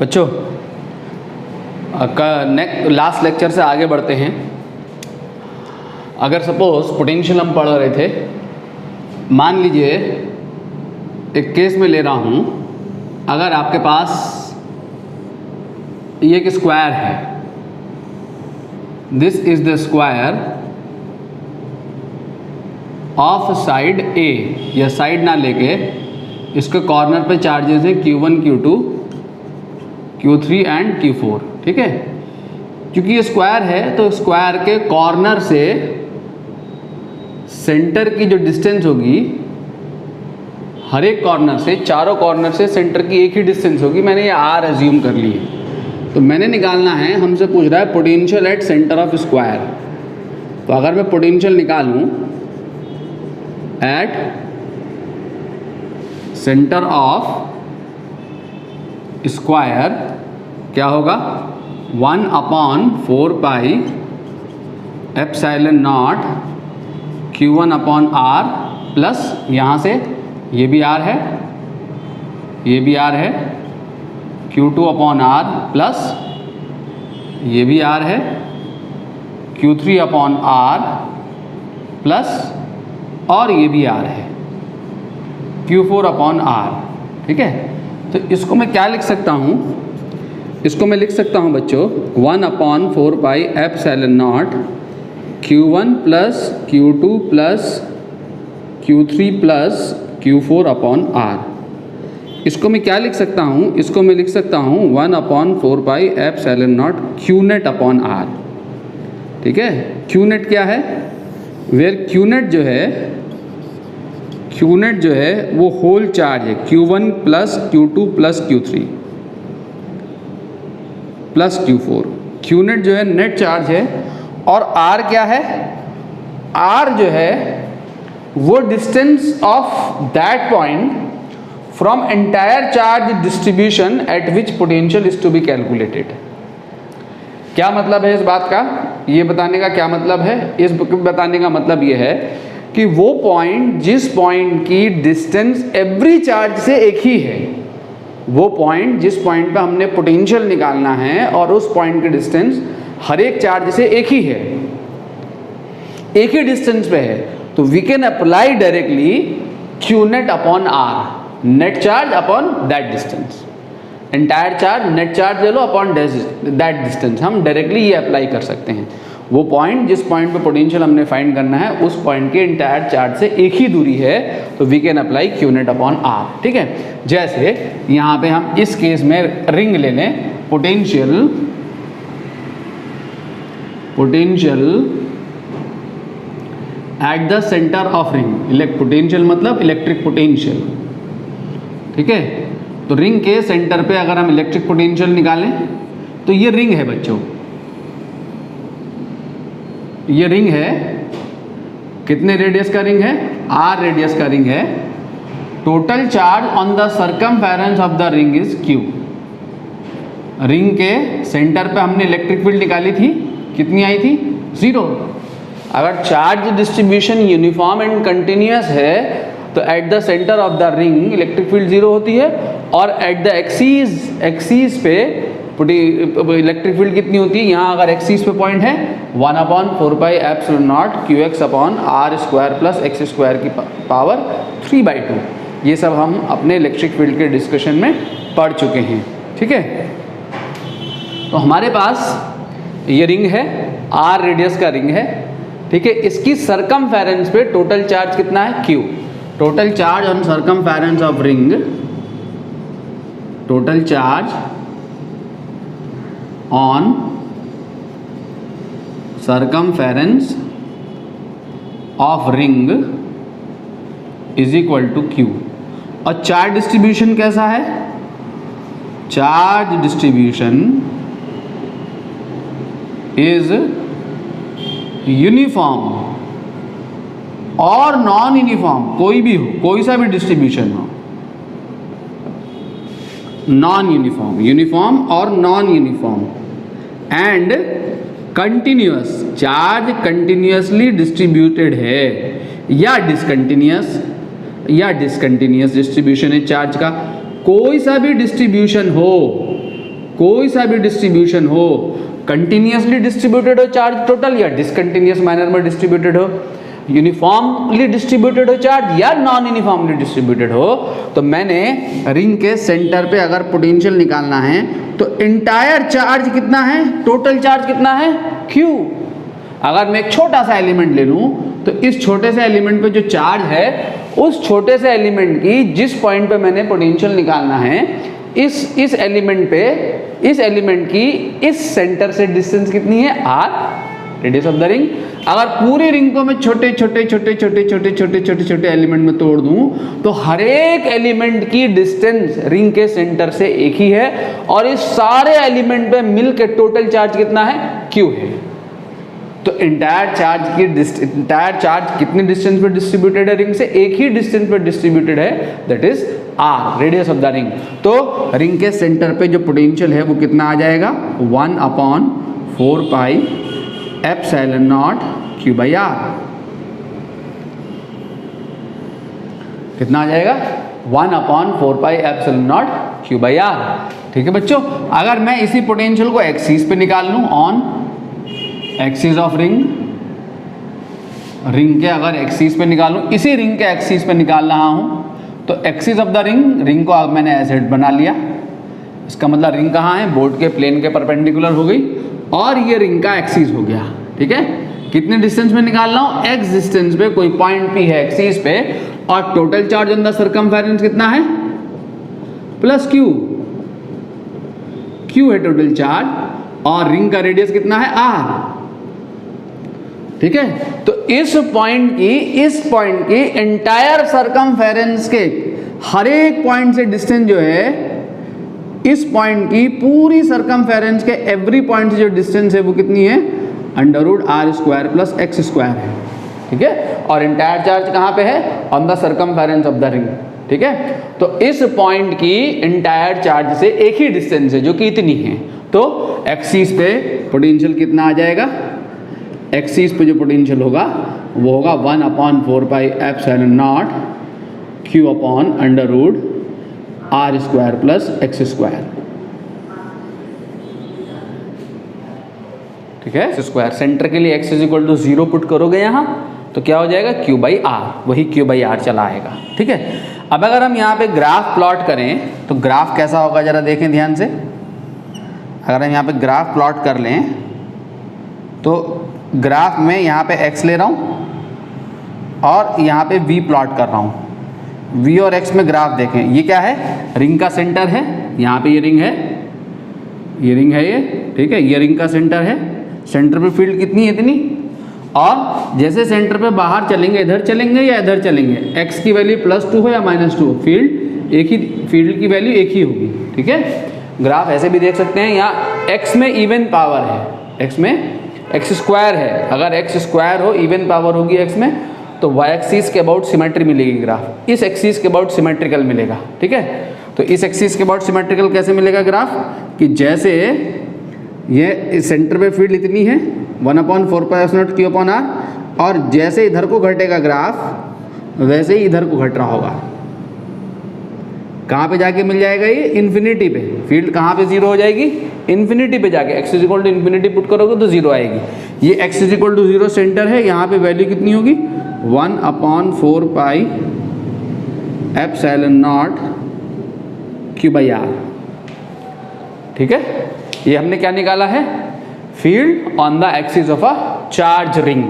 बच्चों last lecture से आगे बढ़ते हैं। अगर सपोज पोटेंशियल हम पढ़ रहे थे, मान लीजिए एक केस में ले रहा हूँ, अगर आपके पास ये एक स्क्वायर है, this is the square of side A, या साइड ना लेके इसके कॉर्नर पे चार्जेस हैं Q1, Q2, Q3 and Q4। ठीक है, क्योंकि ये स्क्वायर है तो स्क्वायर के कॉर्नर से सेंटर की जो डिस्टेंस होगी, हर एक कॉर्नर से, चारों कॉर्नर से सेंटर की एक ही डिस्टेंस होगी। मैंने ये R एज्यूम कर ली है, तो मैंने निकालना है, हमसे पूछ रहा है potential at center of square. तो अगर मैं पोटेंशियल निकालूं एट सेंटर ऑफ स्क्वायर, क्या होगा 1/4 pi epsilon not Q1/R plus यहाँ से ये भी R है, ये भी R है, Q2/R प्लस ये भी R है, Q3/R प्लस और ये भी R है, Q4/R। ठीक है, तो इसको मैं क्या लिख सकता हूँ, इसको मैं लिख सकता हूँ बच्चों 1/4 pi epsilon not Q1 plus Q2 plus Q3 plus Q4/R। इसको मैं क्या लिख सकता हूँ, इसको मैं लिख सकता हूँ 1/4 पाई एप्सिलॉन नॉट Qnet/R। ठीक है, Qnet क्या है, वेयर Qnet जो है वो होल चार्ज है, Q1 plus Q2 plus Q3 plus Q4। Qnet जो है नेट चार्ज है, और R क्या है, R जो है वो distance of that point from entire charge distribution at which potential is to be calculated. क्या मतलब है इस बात का, ये बताने का क्या मतलब है, इस बताने का मतलब ये है कि वो पॉइंट, जिस पॉइंट की डिस्टेंस एवरी चार्ज से एक ही है, वो पॉइंट जिस पॉइंट पे हमने पोटेंशियल निकालना है और उस पॉइंट की डिस्टेंस हर एक चार्ज से एक ही है, एक ही डिस्टेंस पे है, तो we can apply directly Qnet/R, net charge upon that distance. Entire charge net charge ले लो अपॉन दैट डिस्टेंस, हम डायरेक्टली ये अप्लाई कर सकते हैं। वो पॉइंट, जिस पॉइंट पे पोटेंशियल हमने फाइंड करना है, उस पॉइंट के एंटायर चार्ज से एक ही दूरी है, तो वी कैन अप्लाई Qnet/R। ठीक है, जैसे यहाँ पे हम इस केस में रिंग ले लें, potential at the centre of ring, potential मतलब इलेक्ट्रिक पोटेंशियल। ठीक है, तो रिंग के सेंटर पे अगर हम इलेक्ट्रिक पोटेंशियल निकालें, तो ये रिंग है बच्चों, ये रिंग है, कितने रेडियस का रिंग है, R रेडियस का रिंग है। Total charge on the circumference of the ring is Q। Ring के सेंटर पे हमने इलेक्ट्रिक फील्ड निकाली थी, कितनी आई थी, 0। अगर charge distribution uniform and continuous है तो at the centre of the ring electric field 0 होती है, और एट द एक्सीस पे इलेक्ट्रिक फील्ड कितनी होती है, यहाँ अगर एक्सीस पे पॉइंट है 1/4 pi epsilon not Qx/R² plus x² की पावर 3/2। ये सब हम अपने इलेक्ट्रिक फील्ड के डिस्कशन में पढ़ चुके हैं। ठीक है, तो हमारे पास ये रिंग है, R रेडियस का रिंग है। ठीक है, इसकी सरकमफेरेंस पे टोटल चार्ज कितना है, Q। Total charge on circumference of ring, total charge on circumference of ring is equal to Q। और चार्ज डिस्ट्रीब्यूशन कैसा है, चार्ज डिस्ट्रीब्यूशन इज यूनिफॉर्म और नॉन यूनिफॉर्म, कोई भी हो, कोई सा भी डिस्ट्रीब्यूशन हो, नॉन यूनिफॉर्म, यूनिफॉर्म और non uniform, and continuous, charge continuously distributed है या डिसकंटिन्यूअस डिस्ट्रीब्यूशन है चार्ज का, कोई सा भी डिस्ट्रीब्यूशन हो कोई सा भी डिस्ट्रीब्यूशन हो, कंटिन्यूसली डिस्ट्रीब्यूटेड हो चार्ज टोटल या डिसकंटिन्यूस मैनर में डिस्ट्रीब्यूटेड हो, यूनिफॉर्मली डिस्ट्रीब्यूटेड हो चार्ज या नॉन यूनिफॉर्मली डिस्ट्रीब्यूटेड हो, तो मैंने रिंग के सेंटर पे अगर पोटेंशियल निकालना है तो इंटायर चार्ज कितना है, टोटल चार्ज कितना है, Q। अगर मैं एक छोटा सा एलिमेंट ले लूं तो इस छोटे से एलिमेंट पे जो चार्ज है, उस छोटे से एलिमेंट की जिस पॉइंट पे मैंने पोटेंशियल निकालना है, इस एलिमेंट पे, इस एलिमेंट की इस सेंटर से डिस्टेंस कितनी है, R, radius of the ring. अगर पूरी रिंग को मैं छोटे छोटे एलिमेंट में तोड़ दूं तो हर एक एलिमेंट की डिस्टेंस रिंग के सेंटर से एक ही है, और इस सारे एलिमेंट पे मिल के टोटल चार्ज कितना है, Q है। तो इंटायर चार्ज कितने डिस्टेंस पे डिस्ट्रीब्यूटेड है रिंग से, एक ही डिस्टेंस पे डिस्ट्रीब्यूटेड है, that is R, radius of the ring. तो रिंग के सेंटर पे जो पोटेंशियल है वो कितना आ जाएगा, 1/4 pi epsilon not Q by R। कितना आ जाएगा, 1/4 pi epsilon not Q by R। ठीक है बच्चों, अगर मैं इसी पोटेंशियल को एक्सिस पे निकाल लूं, ऑन एक्सिस ऑफ रिंग के अगर एक्सिस पे निकालूं, इसी रिंग के एक्सिस पे निकाल रहा हूं, तो एक्सिस ऑफ द रिंग को अब मैंने ऐसे बना लिया। इसका मतलब रिंग कहाँ है, बोर्ड के प्लेन के परपेंडिकुलर हो गई, और ये रिंग का एक्सिस हो गया। ठीक है, कितने डिस्टेंस में निकाल रहा हूं, x डिस्टेंस पे, कोई पॉइंट P है एक्सिस पे, और total charge on the circumference कितना है, प्लस Q है टोटल चार्ज, और रिंग का रेडियस कितना है, R। ठीक है, तो इस पॉइंट की एंटायर सर्कमफेरेंस के हर एक पॉइंट से डिस्टेंस जो है, इस पॉइंट की पूरी सर्कमफेरेंस के एवरी पॉइंट से जो डिस्टेंस है वो कितनी है, √r² प्लस x² है। ठीक है, और एंटायर चार्ज कहाँ पे है, on the circumference of the ring. ठीक है, तो इस पॉइंट की एंटायर चार्ज से एक ही डिस्टेंस है जो कि इतनी है, तो एक्सिस पे पोटेंशियल कितना आ जाएगा, एक्सिस पे जो पोटेंशियल होगा वो होगा 1/4 pi epsilon not Q upon √r² plus x²। ठीक है, x², सेंटर के लिए x = 0 पुट करोगे यहाँ तो क्या हो जाएगा, Q बाई R, वही Q बाई R चला आएगा। ठीक है, अब अगर हम यहाँ पे ग्राफ प्लॉट करें तो ग्राफ कैसा होगा जरा देखें ध्यान से। अगर हम यहाँ पे ग्राफ प्लॉट कर लें तो ग्राफ में यहाँ पे x ले रहा हूँ और यहाँ पे v प्लॉट कर रहा हूँ। v और x में ग्राफ देखें, ये क्या है, रिंग का सेंटर है, यहाँ पे ये रिंग है, ये। ठीक है, ये रिंग का सेंटर है, सेंटर पे फील्ड कितनी है, इतनी, और जैसे सेंटर पे बाहर चलेंगे, इधर चलेंगे या इधर चलेंगे, x की वैल्यू +2 हो या -2 हो, फील्ड की वैल्यू एक ही होगी। ठीक है, ग्राफ ऐसे भी देख सकते हैं, यहाँ x में इवन पावर है, x में x² है, अगर x² हो, इवन पावर होगी x में, तो y एक्सिस के अबाउट सिमेट्री मिलेगी, ग्राफ इस एक्सिस के अबाउट सिमेट्रिकल मिलेगा। ठीक है, तो इस एक्सिस के अबाउट सिमेट्रिकल कैसे मिलेगा ग्राफ, कि जैसे ये सेंटर पे फील्ड इतनी है 1/4 pi epsilon Q upon R, और जैसे इधर को घटेगा ग्राफ वैसे ही इधर को घट रहा होगा। कहाँ पे जाके मिल जाएगा ये, इन्फिनिटी पे। फील्ड कहाँ पे 0 हो जाएगी, इन्फिनिटी पे जाके, x = इन्फिनिटी पुट करोगे तो 0 आएगी। ये x = 0 सेंटर है, यहाँ पे वैल्यू कितनी होगी, 1/4 pi epsilon not Q by R। ठीक है, ये हमने क्या निकाला है, field on the axis of a charge ring.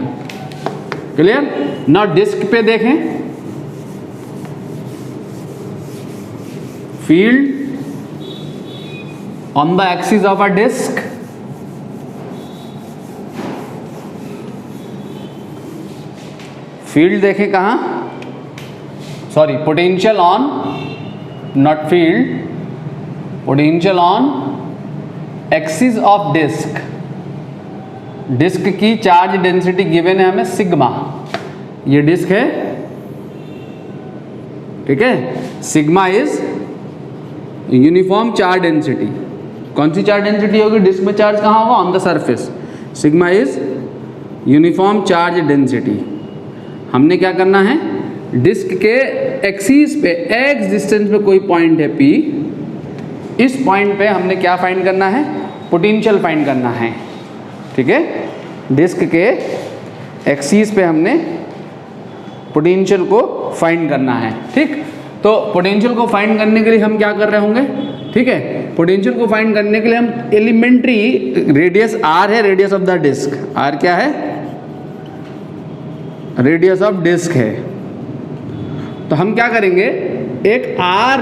Clear. Now disk पे देखें, field on the axis of a disk, field देखें कहाँ, sorry potential on, not field, potential on axis of disk. Disk की चार्ज डेंसिटी गिवन है हमें sigma, ये disk है। ठीक है, sigma is uniform charge density. कौन सी चार्ज डेंसिटी होगी, डिस्क में चार्ज कहाँ होगा, on the surface. Sigma is uniform charge density. हमने क्या करना है, डिस्क के एक्सिस पे x डिस्टेंस पे कोई पॉइंट है P, इस पॉइंट पे हमने क्या फाइंड करना है, पोटेंशियल फाइंड करना है, ठीक है। डिस्क के एक्सिस पे हमने पोटेंशियल को फाइंड करना है, ठीक। तो पोटेंशियल को फाइंड करने के लिए हम क्या कर रहे होंगे, ठीक है। पोटेंशियल को फाइंड करने के लिए हम एलिमेंट्री, रेडियस आर है, radius of the disk, R क्या है, रेडियस ऑफ डिस्क है। तो हम क्या करेंगे, एक आर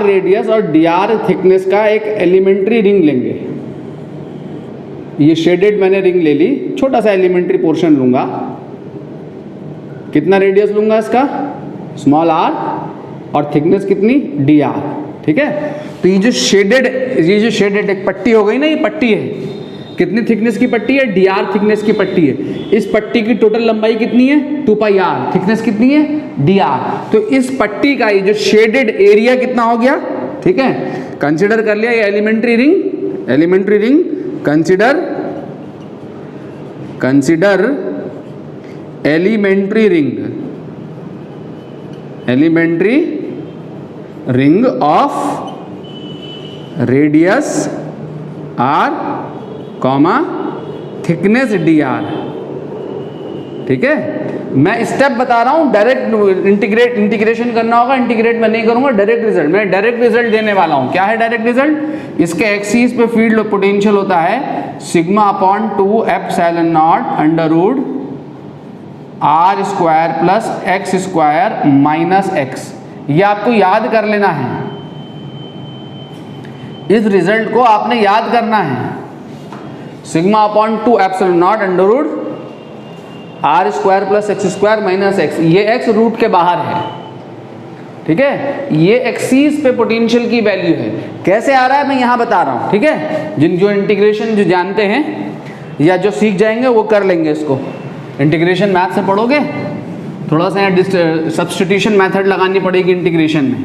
रेडियस और डी आर थिकनेस का एक एलिमेंट्री रिंग लेंगे। ये शेडेड मैंने रिंग ले ली, छोटा सा एलिमेंट्री पोर्शन लूंगा। कितना रेडियस लूंगा इसका, स्मॉल आर, और थिकनेस कितनी, डी आर, ठीक है। तो ये जो शेडेड एक पट्टी हो गई ना, ये पट्टी है, कितनी थिकनेस की पट्टी है, डी आर थिकनेस की पट्टी है। इस पट्टी की टोटल लंबाई कितनी है, 2 पाई आर, थिकनेस कितनी है, डी आर। तो इस पट्टी का ये जो शेडेड एरिया कितना हो गया, ठीक है। कंसिडर कर लिया ये elementary ring, consider elementary ring of radius R comma thickness D R, ठीक है। मैं स्टेप बता रहा हूं, डायरेक्ट इंटीग्रेशन करना होगा, इंटीग्रेट मैं नहीं करूंगा, डायरेक्ट रिजल्ट, मैं डायरेक्ट रिजल्ट देने वाला हूं। क्या है डायरेक्ट रिजल्ट, इसके एक्सिस पे फील्ड पोटेंशियल होता है sigma upon 2 epsilon not under root are square plus x square minus X. ये आपको याद कर लेना है, इस रिजल्ट को आपने याद करना है। Sigma upon 2 epsilon not under root are square plus x square minus X, ये एक्स रूट के बाहर है, ठीक है। ये एक्सिस पे पोटेंशियल की वैल्यू है। कैसे आ रहा है मैं यहां बता रहा हूं, ठीक है। जो इंटीग्रेशन जो जानते हैं या जो सीख जाएंगे वो कर लेंगे इसको। इंटीग्रेशन मैथ से पढ़ोगे, थोड़ा सा यहाँ सब्स्टिट्यूशन मेथड लगानी पड़ेगी इंटीग्रेशन में।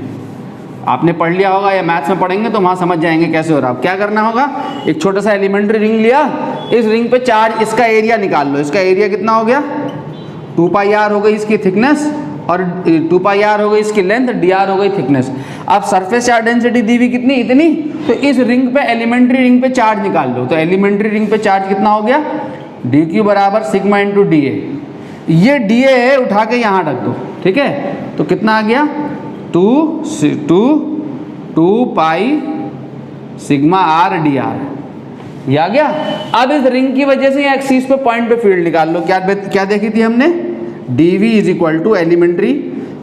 आपने पढ़ लिया होगा या मैथ्स में पढ़ेंगे तो वहाँ समझ जाएंगे कैसे हो रहा है। क्या करना होगा, एक छोटा सा एलिमेंट्री रिंग लिया, इस रिंग पे चार्ज, इसका एरिया निकाल लो। इसका एरिया कितना हो गया, 2 पाई आर हो गई इसकी थिकनेस, और 2 पाई आर हो गई इसकी लेंथ, डी आर हो गई थिकनेस। अब सरफेस चार्ज डेंसिटी दी हुई कितनी, इतनी। तो इस रिंग पे, एलिमेंट्री रिंग पे चार्ज निकाल लो। तो एलिमेंट्री रिंग पे चार्ज कितना हो गया, डी क्यू बराबर सिग्मा इंटू डी ए। ये डी ए है, उठा के यहाँ रख दो, ठीक है। तो कितना आ गया, 2 pi sigma R D are, ये आ गया। अब इस रिंग की वजह से एक्सिस पे पॉइंट पे फील्ड निकाल लो। क्या देखी थी हमने, D V is equal to elementary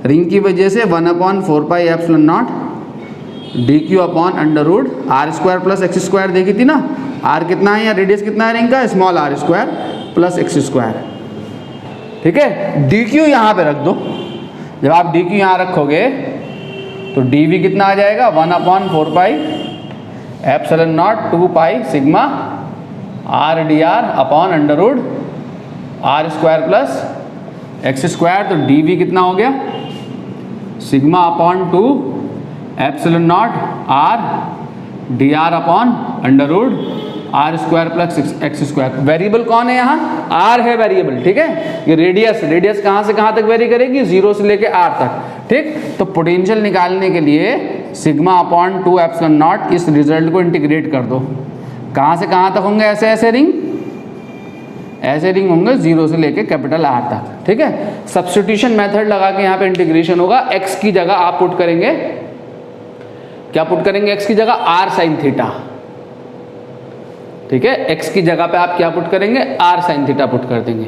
ring की वजह से 1/4 pi epsilon not D Q upon under root are square plus x square देखी थी ना। आर कितना है या रेडियस कितना है रिंग का, small R square plus x square, ठीक है। डी क्यू यहाँ पे रख दो। जब आप डी क्यू यहाँ रखोगे तो डी वी कितना आ जाएगा, 1/4 pi epsilon not 2 pi sigma R D R upon under root are square plus x square. तो डी वी कितना हो गया, sigma upon 2 epsilon not R D R upon under root are square plus x square. Variable कौन है यहाँ, are है variable, ठीक है। ये रेडियस कहाँ से कहाँ तक वेरी करेगी, 0 से लेके आर तक, ठीक। तो पोटेंशियल निकालने के लिए सिग्मा अपॉन 2 एप्सिलॉन नॉट, इस रिजल्ट को इंटीग्रेट कर दो। कहाँ से कहाँ तक होंगे ऐसे रिंग होंगे 0 से लेके कैपिटल आर तक, ठीक है। सब्स्टिट्यूशन मेथड लगा के यहाँ पे इंटीग्रेशन होगा। एक्स की जगह आप पुट करेंगे, क्या पुट करेंगे, एक्स की जगह आर साइन थीटा, ठीक है। एक्स की जगह पे आप क्या पुट करेंगे, आर साइन थीटा पुट कर देंगे,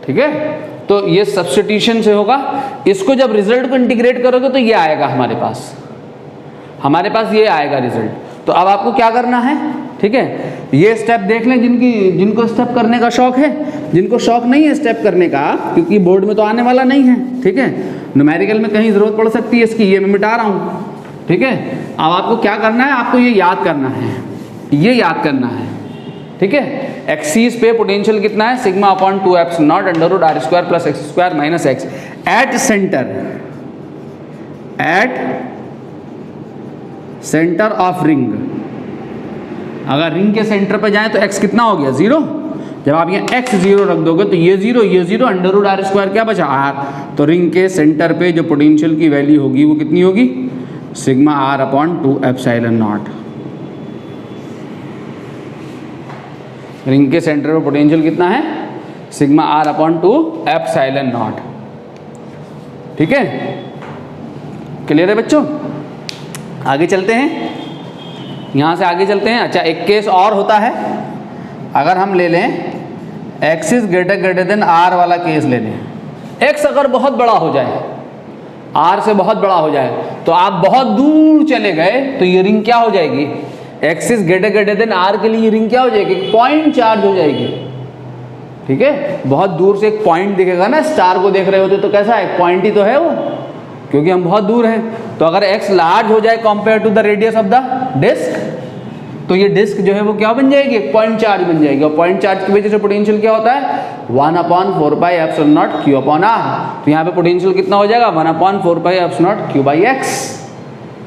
ठीक है। तो ये सब्स्टिट्यूशन से होगा। इसको जब रिजल्ट को इंटीग्रेट करोगे तो ये आएगा हमारे पास ये आएगा रिजल्ट। तो अब आपको क्या करना है, ठीक है। ये स्टेप देख लें जिनको स्टेप करने का शौक है। जिनको शौक नहीं है स्टेप करने का, क्योंकि बोर्ड में तो आने वाला नहीं है, ठीक है। न्यूमेरिकल में कहीं ज़रूरत पड़ सकती है इसकी, ये मैं मिटा रहा हूँ, ठीक है। अब आपको क्या करना है, आपको ये याद करना है, ठीक है। एक्सिस पे पोटेंशियल कितना है, sigma upon 2 epsilon not under root are square plus x square minus X. At center of ring, अगर रिंग के सेंटर पे जाए तो एक्स कितना हो गया, 0। जब आप यहाँ x 0 रख दोगे तो ये 0 अंडर रूट आर स्क्वायर क्या बचा r, तो रिंग के सेंटर पे जो पोटेंशियल की वैल्यू होगी वो कितनी होगी, sigma r upon 2 epsilon not. Ring के सेंटर पे पोटेंशियल कितना है, sigma r upon 2 epsilon not. ठीक है, क्लियर है बच्चों? आगे चलते हैं, यहाँ से आगे चलते हैं। अच्छा, एक केस और होता है, अगर हम ले लें x is greater than r वाला केस ले लें। x अगर बहुत बड़ा हो जाए, r से बहुत बड़ा हो जाए, तो आप बहुत दूर चले गए तो ये रिंग क्या हो जाएगी, x is greater than r के लिए ये रिंग क्या हो जाएगी, पॉइंट चार्ज हो जाएगी। ठीक है, बहुत दूर से एक पॉइंट दिखेगा ना, स्टार को देख रहे होते तो कैसा है, पॉइंट ही तो है वो, क्योंकि हम बहुत दूर हैं। तो अगर x लार्ज हो जाए compare to the radius of the disc, तो ये डिस्क जो है वो क्या बन जाएगी, एक पॉइंट चार्ज बन जाएगी। और पॉइंट चार्ज की वजह से पोटेंशियल क्या होता है, 1/4 pi epsilon not q upon r। तो यहाँ पे पोटेंशियल कितना हो जाएगा, 1/4 pi epsilon not q by x।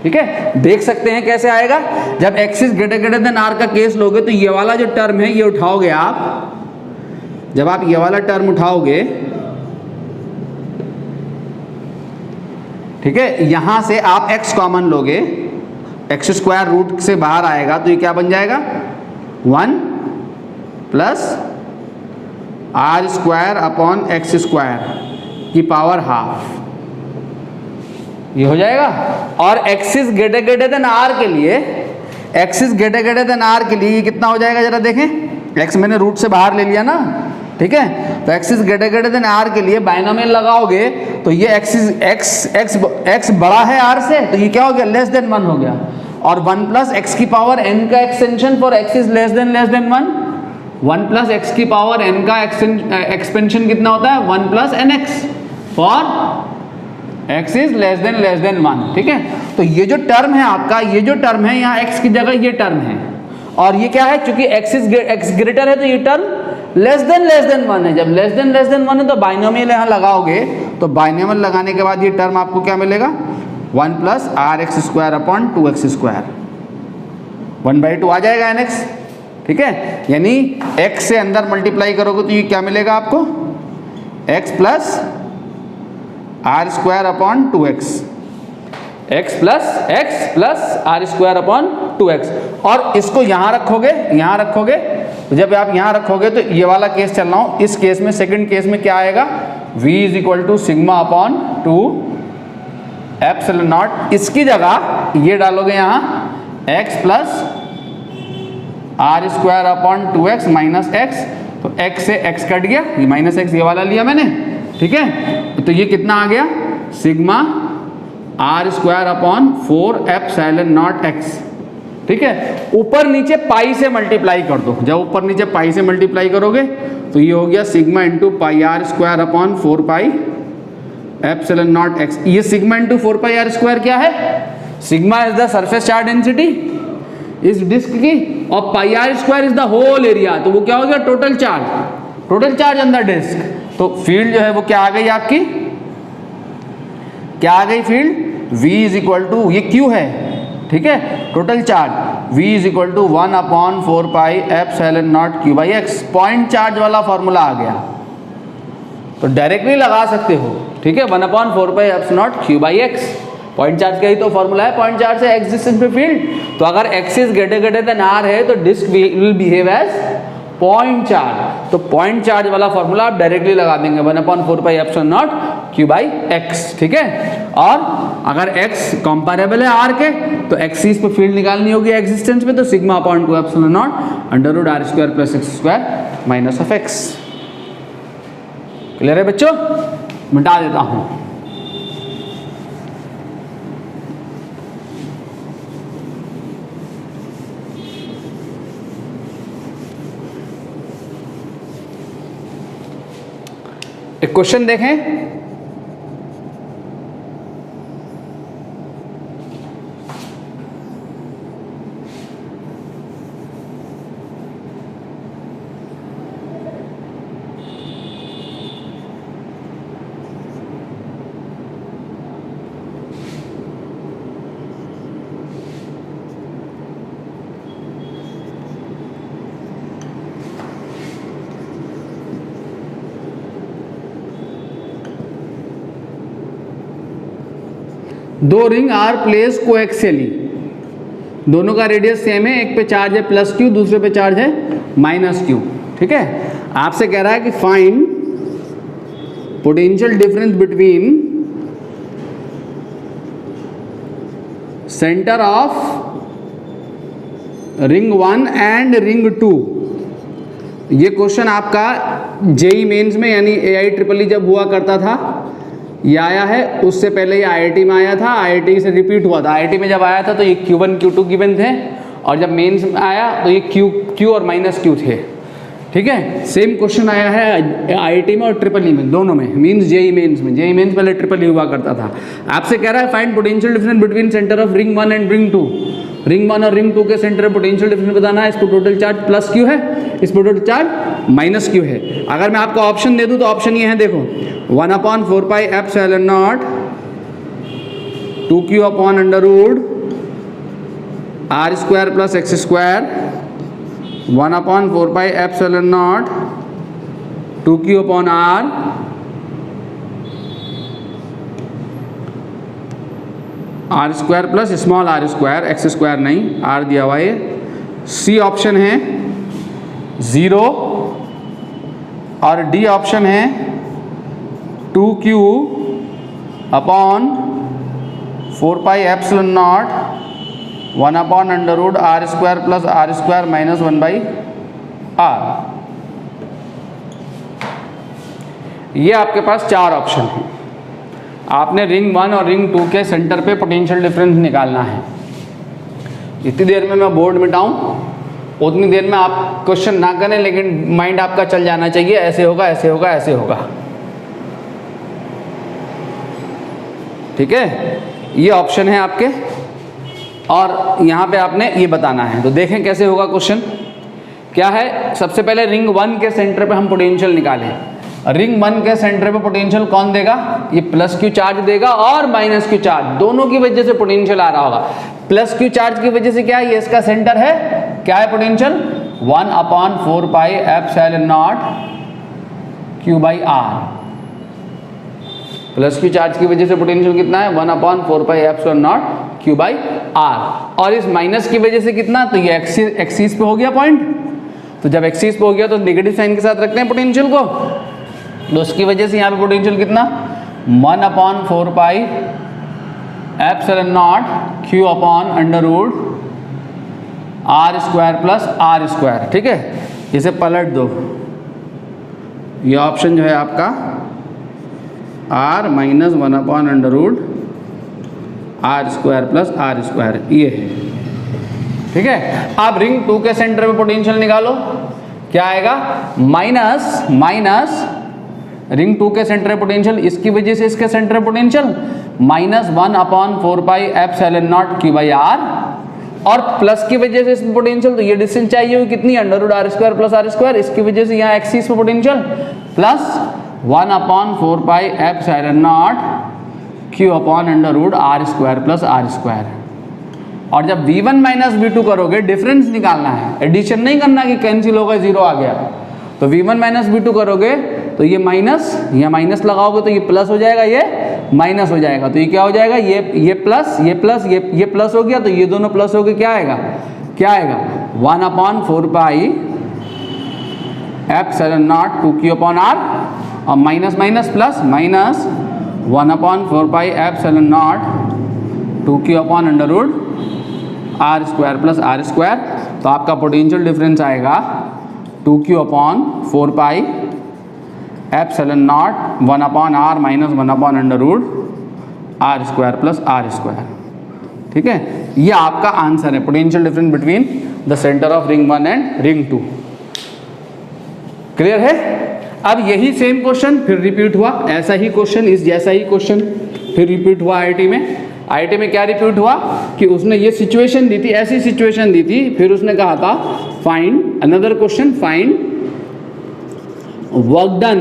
ठीक है, देख सकते हैं कैसे आएगा, जब x is greater than r का केस लोगे तो ये वाला जो टर्म है ये उठाओगे आप। जब आप ये वाला टर्म उठाओगे, ठीक है, यहां से आप x कॉमन लोगे, एक्स स्क्वायर रूट से बाहर आएगा तो ये क्या बन जाएगा, 1 plus R square upon X square की पावर हाफ, ये हो जाएगा। और x is greater than r के लिए, x is greater than r के लिए ये कितना हो जाएगा, जरा देखें। x मैंने रूट से बाहर ले लिया ना, ठीक है, तो x is greater than r के लिए बाइनोमियल लगाओगे तो ये x बड़ा है r से, तो ये क्या हो गया, लेस देन 1 हो गया। और 1 प्लस एक्स की पावर n का extension for x is less than 1, 1 plus x की पावर n का एक्सपेंशन कितना होता है, 1 plus nx for x is less than 1। ठीक है, तो ये जो टर्म है आपका, ये जो टर्म है यहाँ x की जगह ये टर्म है, और ये क्या है, चूंकि x ग्रेटर है तो ये टर्म लेस देन 1 है। जब लेस देन 1 है तो बाइनोमियल यहाँ लगाओगे, तो बाइनोमियल लगाने के बाद ये टर्म आपको क्या मिलेगा, 1 plus R X square upon 2x square, 1/2 आ जाएगा nx। ठीक है, यानी x से अंदर मल्टीप्लाई करोगे तो ये क्या मिलेगा आपको, x plus R square upon 2x, x plus R square upon 2x। और इसको यहाँ रखोगे, तो जब आप यहाँ रखोगे तो ये वाला केस चल रहा हूँ, इस केस में, सेकंड केस में क्या आएगा, v is equal to sigma upon 2 epsilon not. इसकी जगह ये डालोगे यहाँ x plus R square upon 2x minus x, तो x से x कट गया, ये माइनस x ये वाला लिया मैंने। ठीक है, तो ये कितना आ गया, sigma R square upon 4 epsilon not x। ठीक है, ऊपर नीचे पाई से मल्टीप्लाई कर दो, जब ऊपर नीचे पाई से मल्टीप्लाई करोगे तो ये हो गया sigma into pi R square upon 4 pi epsilon not x। ये sigma into 4 pi R square क्या है, sigma is the surface charge density इस डिस्क की, और pi R square is the whole area, तो वो क्या हो गया, total charge on the disc. तो फील्ड जो है वो क्या आ गई आपकी, क्या आ गई field, v is equal to, ये q है, ठीक है, total charge, v is equal to 1/4 pi epsilon not q by x। Point charge वाला फॉर्मूला आ गया, तो डायरेक्टली लगा सकते हो। ठीक है, 1/4 pi epsilon not q by x, point charge का ही तो फॉर्मूला है, पॉइंट चार्ज से x डिस्टेंस पे फील्ड। तो अगर x is greater than r है तो disc will behave as point charge, तो पॉइंट चार्ज वाला फॉर्मूला आप डायरेक्टली लगा देंगे, 1/4 pi epsilon not q by x। ठीक है, और अगर x कंपैरेबल है r के तो एक्सिस पे फील्ड निकालनी होगी एक्सिस्टेंस पे, तो sigma upon 2 epsilon not under root are square plus x square minus of x। Clear है बच्चों, मिटा देता हूं। एक क्वेश्चन देखें, दो रिंग आर प्लेस कोएक्सियली, दोनों का रेडियस सेम है, एक पे चार्ज है प्लस क्यू, दूसरे पे चार्ज है माइनस क्यू। ठीक है, आपसे कह रहा है कि find potential difference between centre of ring 1 and ring 2। ये क्वेश्चन आपका जेई मेंस में यानी AIEEE जब हुआ करता था ये आया है, उससे पहले ये IIT में आया था, IIT से रिपीट हुआ था। IIT में जब आया था तो ये Q1 Q2 गिवन थे, और जब मेंस में आया तो ये Q और माइनस Q थे। ठीक है, सेम क्वेश्चन आया है IIT में और EEE में, दोनों में, मीन्स जेई मेंस में। जेई मेंस पहले EEE हुआ करता था। आपसे कह रहा है find potential difference between centre of ring 1 and ring 2। Ring 1 और रिंग 2 के सेंटर में पोटेंशियल डिफरेंस बताना है। इस पर टोटल चार्ज प्लस क्यू है, इस पर टोटल चार्ज माइनस क्यू है। अगर मैं आपको ऑप्शन दे दूं तो ऑप्शन ये है, देखो 1/4πε0 2q upon under root r² plus x², 1/4πε0 2q upon r r² plus small r², x² नहीं, r दिया हुआ है। सी ऑप्शन है 0 और डी ऑप्शन है 2q upon 4πε0 1/√r² plus r² minus 1/r। ये आपके पास चार ऑप्शन हैं। आपने रिंग 1 और रिंग 2 के सेंटर पे पोटेंशियल डिफरेंस निकालना है। इतनी देर में मैं बोर्ड मिटाऊं उतनी देर में आप क्वेश्चन ना करें, लेकिन माइंड आपका चल जाना चाहिए, ऐसे होगा ऐसे होगा ऐसे होगा। ठीक है, ये ऑप्शन है आपके, और यहाँ पे आपने ये बताना है। तो देखें कैसे होगा क्वेश्चन। क्या है, सबसे पहले रिंग 1 के सेंटर पे हम पोटेंशियल निकालें। रिंग 1 के सेंटर पे पोटेंशियल कौन देगा, ये प्लस क्यू चार्ज देगा और माइनस क्यू चार्ज, दोनों की वजह से पोटेंशियल आ रहा होगा। प्लस क्यू चार्ज की वजह से क्या है, ये इसका सेंटर है, क्या है potential 1/4πε0 q/r। Plus Q charge की वजह से पोटेंशियल कितना है 1/4πε0 q/r, और इस माइनस की वजह से कितना, तो ये एक्सिस पे हो गया पॉइंट। तो जब एक्सिस पे हो गया तो नेगेटिव साइन के साथ रखते हैं पोटेंशियल को, तो उसकी वजह से यहाँ पे पोटेंशियल कितना 1/4πε0 q/√r² प्लस r²। ठीक है, इसे पलट दो, ये ऑप्शन जो है आपका r minus 1/√r² plus r², ये है। ठीक है, अब रिंग 2 के सेंटर में पोटेंशियल निकालो, क्या आएगा माइनस रिंग 2 के सेंटर में पोटेंशियल, इसकी वजह से इसके सेंटर में पोटेंशियल -1/4πε0 q/r, और प्लस की वजह से इसमें पोटेंशियल, तो ये डिस्टेंस चाहिए हुई कितनी √r² प्लस r², इसकी वजह से यहाँ एक्सिस पे potential plus 1/4πε0 q/√r² plus r²। और जब v1 माइनस v2 करोगे, डिफरेंस निकालना है, एडिशन नहीं करना कि कैंसिल होगा 0 आ गया। तो v1 माइनस v2 करोगे तो ये माइनस, या माइनस लगाओगे तो ये प्लस हो जाएगा, ये माइनस हो जाएगा, तो ये क्या हो जाएगा, ये प्लस ये प्लस ये प्लस हो गया, तो ये दोनों प्लस हो गए, क्या आएगा 1/4πε0 2q/r, और minus minus plus minus 1/4πε0 2q/√r² plus r²। तो आपका पोटेंशियल डिफरेंस आएगा 2q/4πε0 1/r minus 1/√r² plus r²। ठीक है, ये आपका आंसर है, potential difference between the centre of ring 1 and ring 2। Clear है। अब यही सेम क्वेश्चन फिर रिपीट हुआ, ऐसा ही क्वेश्चन, इस जैसा ही क्वेश्चन फिर रिपीट हुआ IIT में। IIT में क्या रिपीट हुआ कि उसने ये सिचुएशन दी थी, ऐसी सिचुएशन दी थी, फिर उसने कहा था find another question, find work done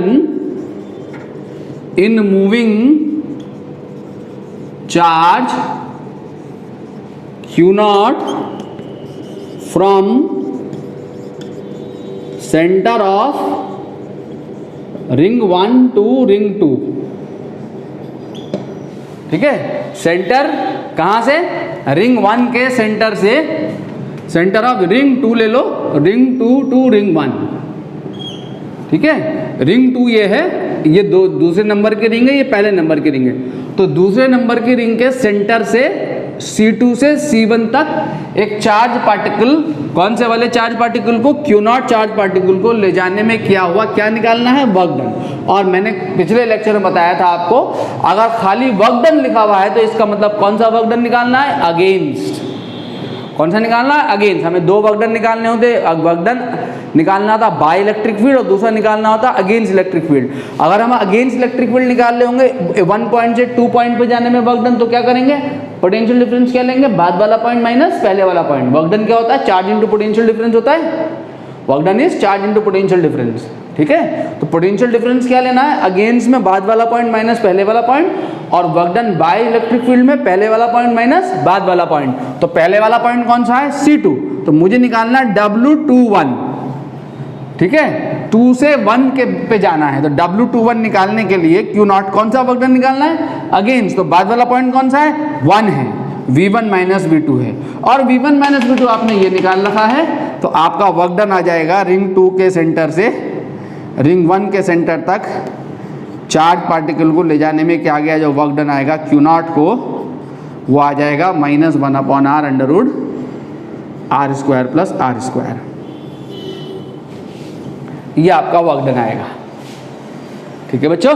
in moving charge Q0 from centre of ring 1 to ring 2। ठीक है, सेंटर कहाँ से, रिंग 1 के सेंटर से, सेंटर ऑफ रिंग 2 ले लो, रिंग 2 टू रिंग 1, ठीक है। रिंग 2 ये है, ये दूसरे नंबर की रिंग है, ये पहले नंबर की रिंग है। तो दूसरे नंबर की रिंग के सेंटर से C2 से C1 तक एक चार्ज पार्टिकल, कौन से वाले चार्ज पार्टिकल को, Q0 चार्ज पार्टिकल को ले जाने में क्या हुआ, क्या निकालना है, वर्क डन। और मैंने पिछले लेक्चर में बताया था आपको, अगर खाली वर्क डन लिखा हुआ है तो इसका मतलब कौन सा वर्क डन निकालना है, अगेंस्ट। कौन सा निकालना है, अगेंस्ट। हमें दो वर्क डन निकालने होते, वर्क डन निकालना होता बाय इलेक्ट्रिक फील्ड और दूसरा निकालना होता अगेंस्ट इलेक्ट्रिक फील्ड। अगर हम अगेंस्ट इलेक्ट्रिक फील्ड निकाल रहे होंगे 1 पॉइंट से 2 पॉइंट पे जाने में वर्क डन, तो क्या करेंगे, पोटेंशियल डिफरेंस क्या लेंगे, बाद वाला पॉइंट माइनस पहले वाला पॉइंट। वर्क डन क्या होता है, चार्ज इंटू पोटेंशियल डिफरेंस होता है। Work done is charge into potential difference, ठीक है। तो पोटेंशियल डिफरेंस क्या लेना है, अगेंस्ट में बाद वाला पॉइंट माइनस पहले वाला पॉइंट, और work done by electric field में पहले वाला पॉइंट माइनस बाद वाला पॉइंट। तो पहले वाला पॉइंट कौन सा है, C2, तो मुझे निकालना है W21, ठीक है। 2 से 1 के पे जाना है, तो W21 निकालने के लिए Q0 कौन सा वर्क डन निकालना है, अगेंस्ट। तो बाद वाला पॉइंट कौन सा है, 1 है, V1 माइनस V2 है, और V1 माइनस V2 आपने ये निकाल रखा है। तो आपका वर्क डन आ जाएगा रिंग 2 के सेंटर से रिंग 1 के सेंटर तक चार्ज पार्टिकल को ले जाने में क्या गया, जो वर्क डन आएगा Q0 को, वो आ जाएगा -1/r under root r² plus r²। ये आपका वर्क डन आएगा, ठीक है बच्चों,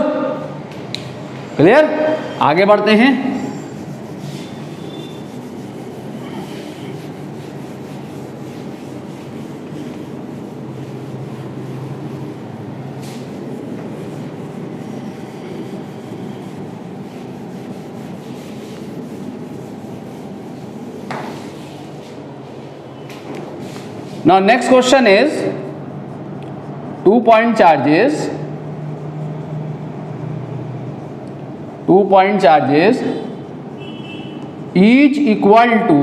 क्लियर। आगे बढ़ते हैं। Now next question is 2 point charges each equal to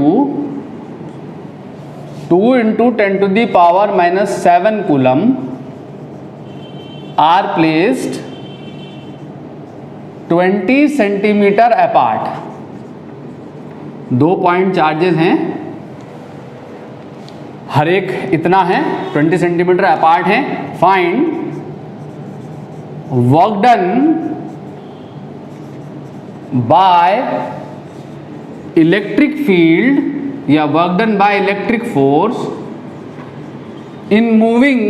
2 into 10 to the power minus 7 coulomb are placed 20 centimeter apart। 2 point charges हैं, हर एक इतना है 20 सेंटीमीटर अपार्ट है। Find work done by electric field या work done by electric force in moving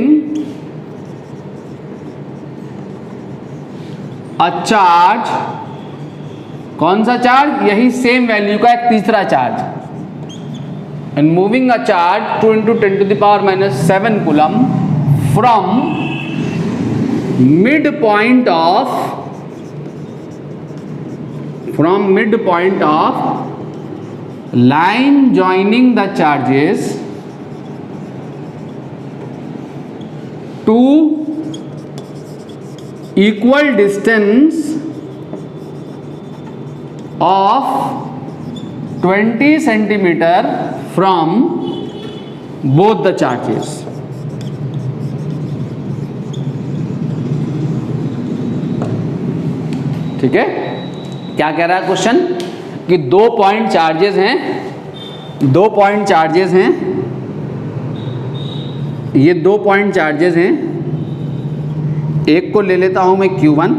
a charge. कौन सा charge, यही सेम वैल्यू का एक तीसरा charge, and moving a charge 2 into 10 to the power minus 7 coulomb from midpoint of line joining the charges to equal distance of 20 centimeter from both the charges। ठीक है, क्या कह रहा है क्वेश्चन कि 2 पॉइंट चार्जेस हैं, 2 पॉइंट चार्जेस हैं, ये 2 पॉइंट चार्जेस हैं। एक को ले लेता हूं मैं Q1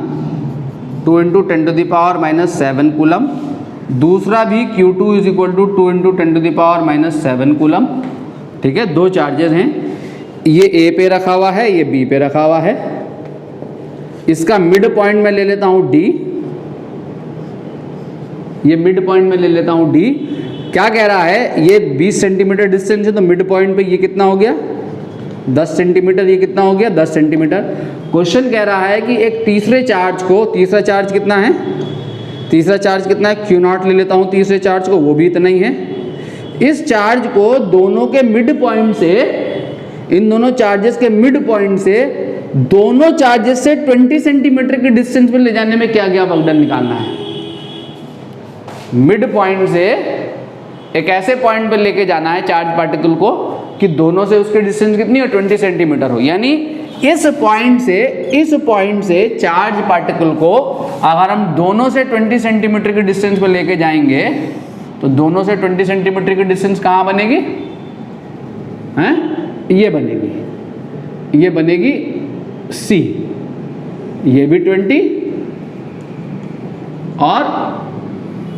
2 into 10 to the power minus 7 coulomb, दूसरा भी Q2 is equal to 2 into 10 to the power minus 7 coulomb, ठीक है। 2 चार्जेस हैं, ये A पे रखा हुआ है, ये B पे रखा हुआ है। इसका मिड पॉइंट में ले लेता हूँ D, ये मिड पॉइंट में ले लेता हूँ D। क्या कह रहा है, ये 20 सेंटीमीटर डिस्टेंस है, तो मिड पॉइंट पे ये कितना हो गया 10 सेंटीमीटर, ये कितना हो गया 10 सेंटीमीटर। क्वेश्चन कह रहा है कि एक तीसरे चार्ज को, तीसरा चार्ज कितना है, तीसरा चार्ज कितना है, Q0 ले लेता हूँ तीसरे चार्ज को, वो भी इतना ही है। इस चार्ज को दोनों के मिड पॉइंट से, इन दोनों चार्जेस के मिड पॉइंट से दोनों चार्जेस से 20 सेंटीमीटर के डिस्टेंस पे ले जाने में क्या गया वर्क डन निकालना है। मिड पॉइंट से एक ऐसे पॉइंट पे लेके जाना है चार्ज पार्टिकल को कि दोनों से उसकी डिस्टेंस कितनी हो, 20 सेंटीमीटर हो। यानी इस पॉइंट से चार्ज पार्टिकल को अगर हम दोनों से 20 सेंटीमीटर की डिस्टेंस को लेके जाएंगे तो दोनों से 20 सेंटीमीटर की डिस्टेंस कहाँ बनेगी हैं? ये बनेगी C, ये भी 20 और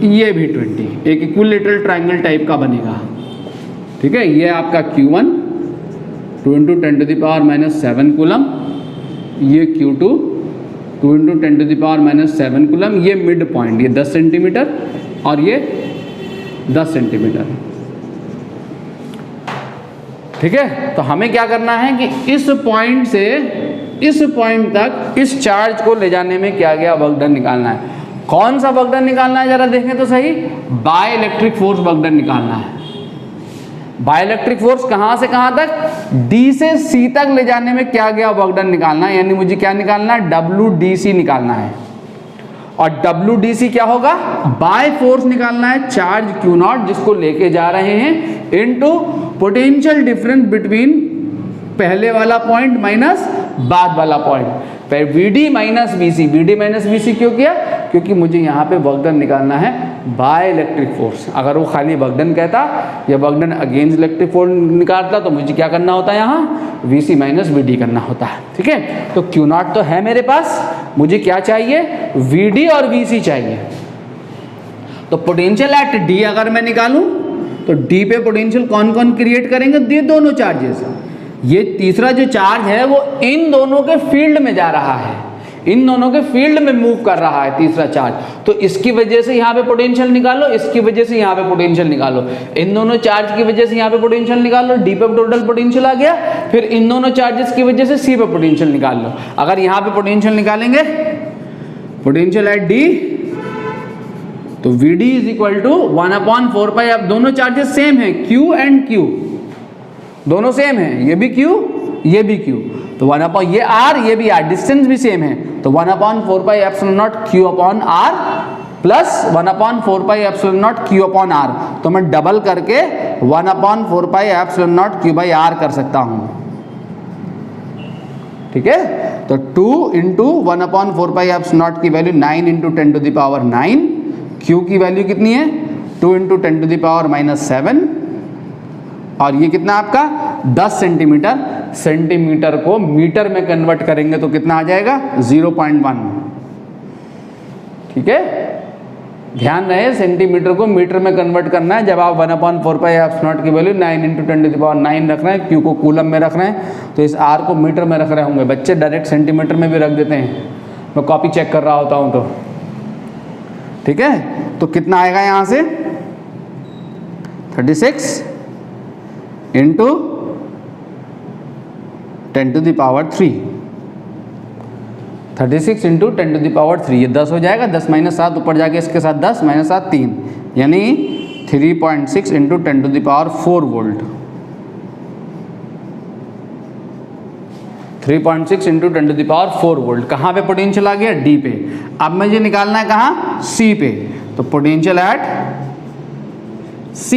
ये भी 20, एक इक्विलेटरल ट्रायंगल टाइप का बनेगा। ठीक है, ये आपका Q1 2 × 10⁻⁻7 कूलम, ये Q2 2 × 10⁻⁻7 कूलम, ये मिड पॉइंट, ये 10 सेंटीमीटर और ये 10 सेंटीमीटर। ठीक है, तो हमें क्या करना है कि इस पॉइंट से इस पॉइंट तक इस चार्ज को ले जाने में क्या गया वर्क डन निकालना है। कौन सा वर्क डन निकालना है जरा देखें तो सही, bye electric force work done निकालना है। बाय इलेक्ट्रिक फोर्स कहां से कहां तक, D से C तक ले जाने में क्या गया वर्क डन निकालना है, यानी मुझे क्या निकालना है, WDC निकालना है। और WDC क्या होगा, बाय फोर्स निकालना है चार्ज Q0 जिसको लेके जा रहे हैं इनटू पोटेंशियल डिफरेंस बिटवीन पहले वाला पॉइंट माइनस बाद वाला point. VD minus VC, VD minus VC क्यों किया, क्योंकि मुझे यहाँ पे वर्क डन निकालना है बाय इलेक्ट्रिक फोर्स। अगर वो खाली वर्क डन कहता या work done against electric force निकालता तो मुझे क्या करना होता है, यहाँ VC माइनस VD करना होता है। ठीक है, तो Q0 तो है मेरे पास, मुझे क्या चाहिए, VD और VC चाहिए। तो पोटेंशियल एट D अगर मैं निकालूं तो D पे पोटेंशियल कौन कौन क्रिएट करेंगे, ये दोनों चार्जेस। ये तीसरा जो चार्ज है वो इन दोनों के फील्ड में जा रहा है, इन दोनों के फील्ड में मूव कर रहा है तीसरा चार्ज। तो इसकी वजह से यहाँ पे पोटेंशियल निकालो, इसकी वजह से यहाँ पे पोटेंशियल निकालो, इन दोनों चार्ज की वजह से यहाँ पे पोटेंशियल निकालो, D पे टोटल पोटेंशियल आ गया, फिर इन दोनों चार्जेस की वजह से C पे पोटेंशियल निकाल लो। अगर यहाँ पे पोटेंशियल निकालेंगे पोटेंशियल एट D तो VD इज इक्वल टू 1/4 अब दोनों चार्जेस सेम है, Q एंड Q दोनों सेम है, ये भी Q ये भी Q, तो 1/, ये R ये भी R, डिस्टेंस भी सेम है, तो 1/4 epsilon not Q upon R plus 1/4 epsilon not Q upon R। तो मैं डबल करके 1/4 epsilon not Q by R कर सकता हूं। ठीक है, तो 2 × 1/4 एप्सिलॉन नॉट की वैल्यू 9 × 10⁻⁹, Q की वैल्यू कितनी है 2 × 10⁻⁷, और ये कितना आपका 10 सेंटीमीटर। सेंटीमीटर को मीटर में कन्वर्ट करेंगे तो कितना आ जाएगा 0.1। ठीक है, ध्यान रहे सेंटीमीटर को मीटर में कन्वर्ट करना है। जब आप 1/4 एप्सिलॉन की वैल्यू 9 × 10⁹ रख रहे हैं, Q को कूलम में रख रहे हैं, तो इस R को मीटर में रख रहे होंगे। बच्चे डायरेक्ट सेंटीमीटर में भी रख देते हैं, मैं कॉपी चेक कर रहा होता हूँ तो। ठीक है, तो कितना आएगा यहाँ से 36 × 10⁻3, 36 × 10⁻3, ये 10 हो जाएगा, 10 - 7 ऊपर जाके इसके साथ 10 - 7 3, यानी 3.6 × 10⁻4 वोल्ट। 3.6 × 10⁻4 वोल्ट। कहाँ पे पोटेंशियल आ गया, D पे। अब मुझे निकालना है कहाँ, C पे, तो पोटेंशियल एट C।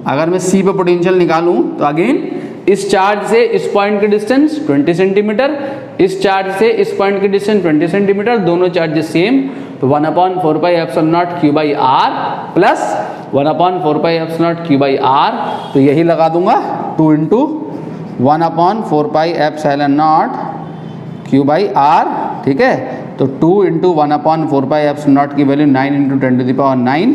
अगर मैं C पे पोटेंशियल निकालूं तो अगेन इस चार्ज से इस पॉइंट की डिस्टेंस 20 सेंटीमीटर, इस चार्ज से इस पॉइंट की डिस्टेंस 20 सेंटीमीटर, दोनों चार्जेस सेम, तो 1/4 epsilon not Q by R plus 1/4 epsilon not Q by R, तो यही लगा दूंगा 2 × 1/4 epsilon not Q by R। ठीक है, तो 2 × 1/4 एप्सिलॉन नॉट की वैल्यू 9 × 10⁻9,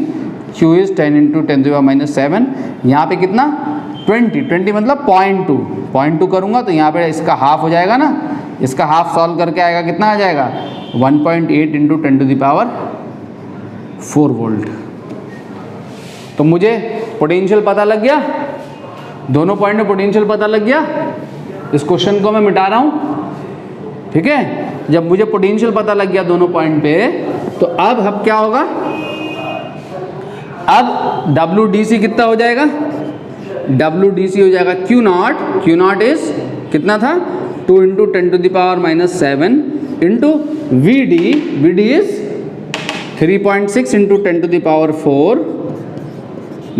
Q इज 10 × 10⁻7। यहाँ पे कितना 20 मतलब 0.2 करूँगा तो यहाँ पे इसका हाफ हो जाएगा ना, इसका हाफ सॉल्व करके आएगा, कितना आ जाएगा 1.8 × 10⁻4 वोल्ट। तो मुझे पोटेंशियल पता लग गया, दोनों पॉइंट में पोटेंशियल पता लग गया। इस क्वेश्चन को मैं मिटा रहा हूँ। ठीक है, जब मुझे पोटेंशियल पता लग गया दोनों पॉइंट पे, तो अब क्या होगा, अब WDC कितना हो जाएगा, WDC हो जाएगा Q0 इज कितना था 2 × 10⁻⁻7 into VD is 3.6 × 10⁻4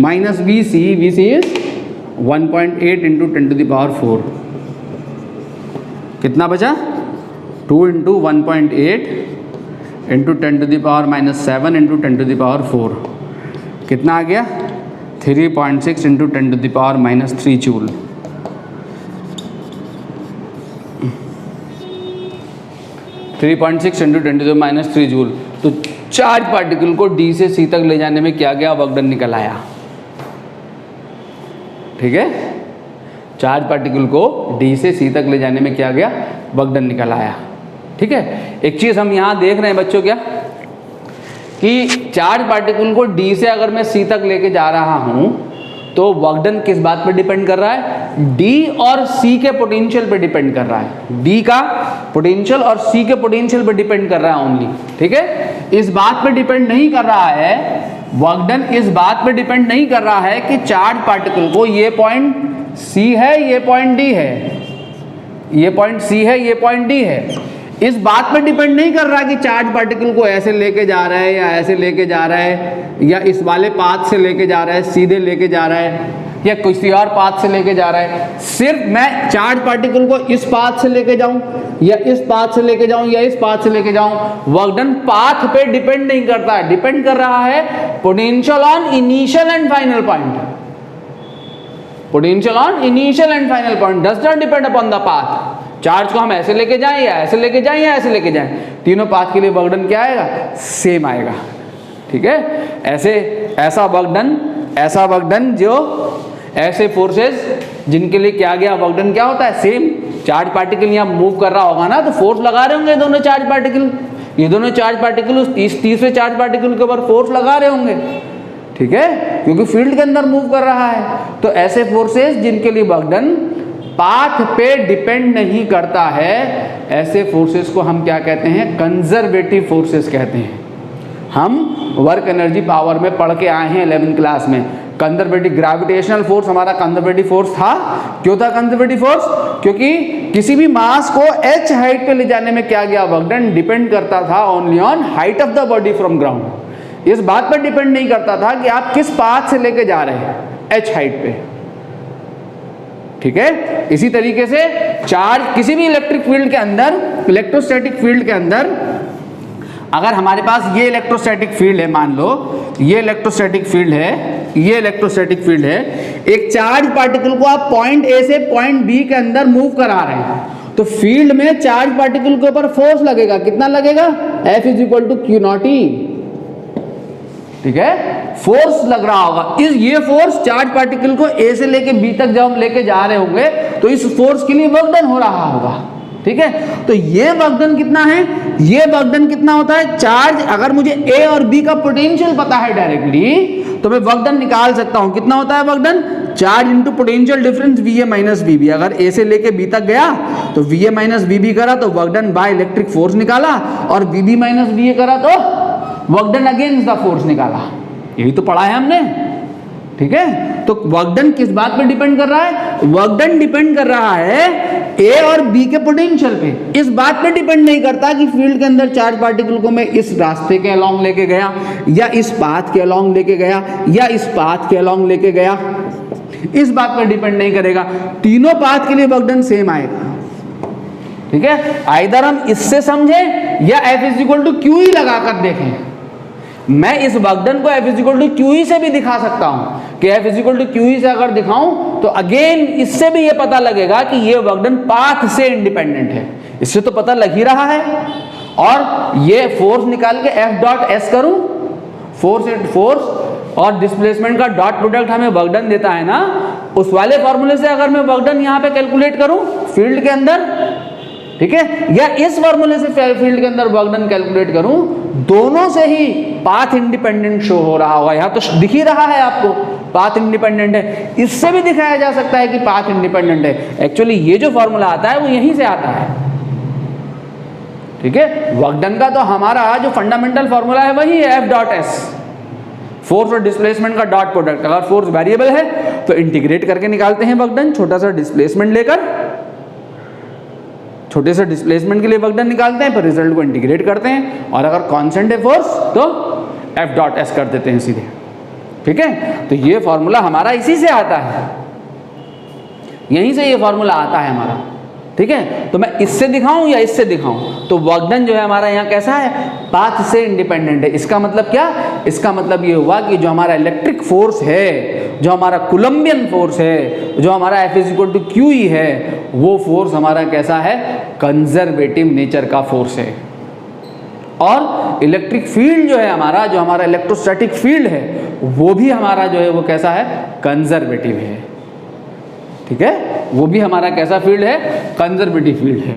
minus VC is 1.8 × 10⁻4। कितना बचा 2 × 1.8 इंटू 10⁻⁻7 इंटू 10⁻4 कितना आ गया 3.6 into 10⁻³ joule. Three 3.6 into 10⁻³ joule. तो चार्ज पार्टिकल को डी से सी तक ले जाने में क्या गया वर्क डन निकल आया। ठीक है, चार्ज पार्टिकल को डी से सी तक ले जाने में क्या गया वर्क डन निकल आया। ठीक है, एक चीज हम यहाँ देख रहे हैं बच्चों क्या कि चार्ज पार्टिकल को डी से अगर मैं सी तक लेके जा रहा हूं तो वर्क डन किस बात पर डिपेंड कर रहा है, डी और सी के पोटेंशियल पर डिपेंड कर रहा है। डी का पोटेंशियल और सी के पोटेंशियल पर डिपेंड कर रहा है ओनली। ठीक है, इस बात पर डिपेंड नहीं कर रहा है वर्क डन, इस बात पर डिपेंड नहीं कर रहा है कि चार्ज पार्टिकल को ये पॉइंट सी है, ये पॉइंट डी है, ये पॉइंट सी है, ये पॉइंट डी है। इस बात पर डिपेंड नहीं कर रहा कि चार्ज पार्टिकल को ऐसे लेके जा रहा है या ऐसे लेके जा रहा है या इस वाले पाथ से लेके जा रहा है, सीधे लेके जा रहा है या किसी और पाथ से लेके जा रहा है। सिर्फ मैं चार्ज पार्टिकल को इस पाथ से लेके जाऊं या इस पाथ से लेके जाऊं या इस पाथ से लेके जाऊं, वर्क डन पाथ पे डिपेंड नहीं करता है, डिपेंड कर रहा है potential on initial and final point. Potential on initial and final point does not depend upon the path. Charge को हम ऐसे लेके जाएं या ऐसे लेके जाएं या ऐसे लेके जाएं, तीनों पाथ के लिए वर्क डन क्या आएगा, सेम आएगा। ठीक है, ऐसा वर्क डन जो ऐसे फोर्सेस जिनके लिए क्या गया वर्क डन क्या होता है, सेम। चार्ज पार्टिकल यहाँ मूव कर रहा होगा ना तो फोर्स लगा रहे होंगे दोनों चार्ज पार्टिकल, ये दोनों चार्ज पार्टिकल उस तीसरे चार्ज पार्टिकल के ऊपर फोर्स लगा रहे होंगे। ठीक है, क्योंकि फील्ड के अंदर मूव कर रहा है। तो ऐसे फोर्सेस जिनके लिए वर्क डन पाथ पे डिपेंड नहीं करता है, ऐसे फोर्सेस को हम क्या कहते हैं, कंजर्वेटिव फोर्सेस कहते हैं। हम वर्क एनर्जी पावर में पढ़ के आए हैं 11th क्लास में। कंजर्वेटिव ग्रेविटेशनल फोर्स हमारा कंजर्वेटिव फोर्स था। क्यों था कंजर्वेटिव फोर्स, क्योंकि किसी भी मास को h हाइट पे ले जाने में क्या गया वर्क डन डिपेंड करता था only on height of the body from ground. इस बात पर डिपेंड नहीं करता था कि आप किस पाथ से लेके जा रहे हैं h हाइट पे। ठीक है, इसी तरीके से चार्ज किसी भी इलेक्ट्रिक फील्ड के अंदर, इलेक्ट्रोस्टैटिक फील्ड के अंदर अगर हमारे पास ये इलेक्ट्रोस्टैटिक फील्ड है, मान लो ये इलेक्ट्रोस्टैटिक फील्ड है, ये इलेक्ट्रोस्टैटिक फील्ड है, एक चार्ज पार्टिकल को आप पॉइंट ए से पॉइंट बी के अंदर मूव करा रहे हैं तो फील्ड में चार्ज पार्टिकल के ऊपर फोर्स लगेगा। कितना लगेगा, F = Q0E। ठीक है, फोर्स लग रहा होगा। ये फोर्स चार्ज पार्टिकल को ए से लेके बी तक जब हम लेके जा रहे होंगे तो इस फोर्स के लिए वर्क डन हो रहा होगा। ठीक है, तो ये वर्क डन कितना है, ये वर्क डन कितना होता है, चार्ज अगर मुझे ए और बी का पोटेंशियल पता है डायरेक्टली तो मैं वर्क डन निकाल सकता हूं। कितना होता है work done, charge into potential difference VA - VB। अगर ए से लेके बी तक गया तो VA - VB करा तो work done by electric force निकाला, और VB - VA करा तो work done against the force निकाला। यही तो पढ़ा है हमने। ठीक है, तो वर्क डन किस बात पे डिपेंड कर रहा है, वर्क डन डिपेंड कर रहा है ए और बी के पोटेंशियल पे। इस बात पे डिपेंड नहीं करता कि फील्ड के अंदर चार्ज पार्टिकल को मैं इस रास्ते के अलोंग लेके गया या इस पाथ के अलोंग लेके गया या इस पाथ के अलोंग लेके गया, इस बात पर डिपेंड नहीं करेगा। तीनों पाथ के लिए वर्क डन सेम आएगा। ठीक है, आइदर हम इससे समझें या F = QE लगाकर देखें। मैं इस वर्क डन को F = QE से भी दिखा सकता हूं कि F = QE से अगर दिखाऊं तो अगेन इससे भी ये पता लगेगा कि ये वर्क डन पाथ से इंडिपेंडेंट है। इससे तो पता लग ही रहा है। और ये फोर्स निकाल के F.S करूं, फोर्स और डिस्प्लेसमेंट का डॉट प्रोडक्ट हमें वर्क डन देता है ना, उस वाले फॉर्मूले से अगर मैं वर्क डन यहां पे कैलकुलेट करूं फील्ड के अंदर, ठीक है, या इस फॉर्मूले से फील्ड के अंदर वर्क डन कैलकुलेट करूं, दोनों से ही पाथ इंडिपेंडेंट शो हो रहा होगा। यहां तो दिख ही रहा है आपको पाथ इंडिपेंडेंट है, इससे भी दिखाया जा सकता है कि पाथ इंडिपेंडेंट है। एक्चुअली ये जो फॉर्मूला आता है वो यहीं से आता है। ठीक है, वर्क डन का तो हमारा जो फंडामेंटल फॉर्मूला है वही है F.S, फोर्स और डिस्प्लेसमेंट का डॉट प्रोडक्ट। अगर फोर्स वेरिएबल है तो इंटीग्रेट करके निकालते हैं वर्क डन, छोटा सा डिस्प्लेसमेंट लेकर, छोटे से डिस्प्लेसमेंट के लिए वर्क डन निकालते हैं, फिर रिजल्ट को इंटीग्रेट करते हैं, और अगर कांस्टेंट है फोर्स तो F.S कर देते हैं सीधे। ठीक है, तो ये फॉर्मूला हमारा इसी से आता है, यहीं से ये फॉर्मूला आता है हमारा। ठीक है। तो मैं इससे दिखाऊं या इससे दिखाऊं, तो वर्क डन जो है हमारा यहाँ कैसा है, पाथ से इंडिपेंडेंट है। इसका मतलब क्या, इसका मतलब ये हुआ कि जो हमारा इलेक्ट्रिक फोर्स है, जो हमारा कूलम्बियन फोर्स है, जो हमारा F = QE है, वो फोर्स हमारा कैसा है, कंजर्वेटिव नेचर का फोर्स है। और इलेक्ट्रिक फील्ड जो है हमारा, जो हमारा इलेक्ट्रोस्टैटिक फील्ड है, वो भी हमारा जो है वो कैसा है, कंजर्वेटिव है। ठीक है, वो भी हमारा कैसा फील्ड है, कंजर्वेटिव फील्ड है।